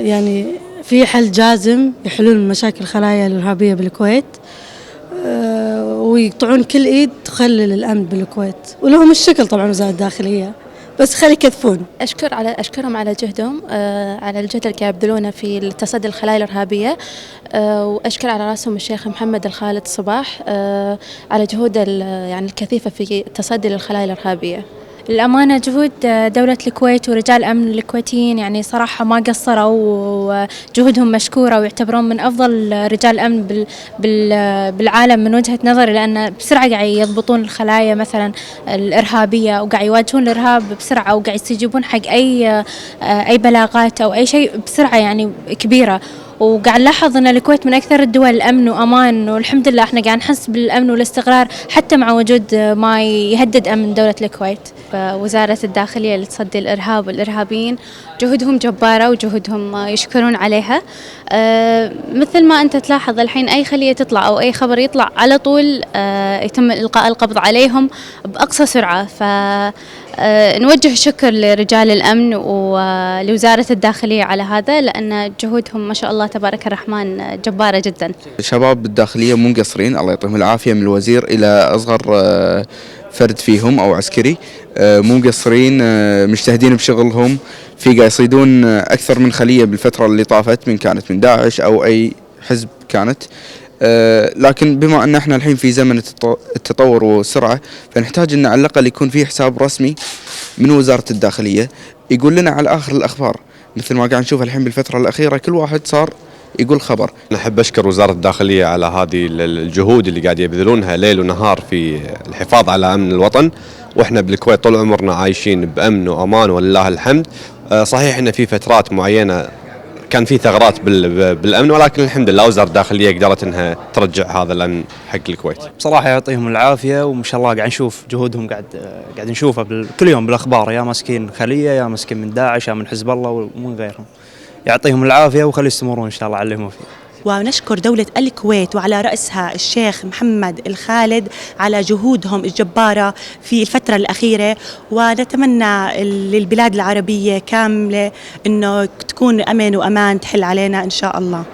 يعني في حل جازم يحلون مشاكل الخلايا الإرهابية بالكويت، ويقطعون كل إيد تخلل الأمن بالكويت، ولهم الشكل طبعا وزارة الداخلية، بس خلي يكذبون. أشكرهم على جهدهم، على الجهد اللي قاعد يبذلونه في تصدي الخلايا الإرهابية، وأشكر على رأسهم الشيخ محمد الخالد صباح على جهوده يعني الكثيفة في التصدي للخلايا الإرهابية. الأمانة جهود دولة الكويت ورجال الأمن الكويتيين يعني صراحة ما قصروا، وجهودهم مشكورة ويعتبرون من أفضل رجال الأمن بالعالم من وجهة نظري، لأن بسرعة قاعد يضبطون الخلايا مثلا الإرهابية، وقاعد يواجهون الإرهاب بسرعة، وقاعد يستجيبون حق أي بلاغات أو أي شيء بسرعة يعني كبيرة. وقاعد نلاحظ أن الكويت من أكثر الدول أمن وأمان، والحمد لله إحنا قاعد نحس بالأمن والاستقرار حتى مع وجود ما يهدد أمن دولة الكويت. وزارة الداخلية لتصدي الإرهاب والإرهابيين جهودهم جبارة وجهودهم يشكرون عليها. مثل ما أنت تلاحظ الحين أي خلية تطلع أو أي خبر يطلع على طول يتم إلقاء القبض عليهم بأقصى سرعة. نوجه الشكر لرجال الأمن ولوزارة الداخلية على هذا، لأن جهودهم ما شاء الله تبارك الرحمن جبارة جدا. شباب الداخلية مو مقصرين، الله يعطيهم العافية، من الوزير إلى أصغر فرد فيهم أو عسكري، مو مقصرين، مجتهدين بشغلهم، في قاعد يصيدون أكثر من خلية بالفترة اللي طافت، من كانت من داعش أو أي حزب كانت. لكن بما أن احنا الحين في زمن التطور والسرعة، فنحتاج أن على الأقل يكون في حساب رسمي من وزارة الداخلية يقول لنا على آخر الأخبار، مثل ما قاعد نشوف الحين بالفترة الأخيرة كل واحد صار يقول خبر. أنا أحب أشكر وزارة الداخلية على هذه الجهود اللي قاعد يبذلونها ليل ونهار في الحفاظ على أمن الوطن، وإحنا بالكويت طول عمرنا عايشين بأمن وأمان ولله الحمد. صحيح إن في فترات معينة كان في ثغرات بالأمن، ولكن الحمد لله وزارة الداخلية قدرت إنها ترجع هذا الأمن حق الكويت. بصراحة يعطيهم العافية، وما شاء الله قاعد نشوف جهودهم، قاعد نشوفها كل يوم بالأخبار، يا ماسكين خلية يا ماسكين من داعش يا من حزب الله ومن غيرهم. يعطيهم العافية وخلي يستمرون إن شاء الله على اللي هم فيه. ونشكر دولة الكويت وعلى رأسها الشيخ محمد الخالد على جهودهم الجبارة في الفترة الأخيرة، ونتمنى للبلاد العربية كاملة أنه تكون أمن وأمان تحل علينا إن شاء الله.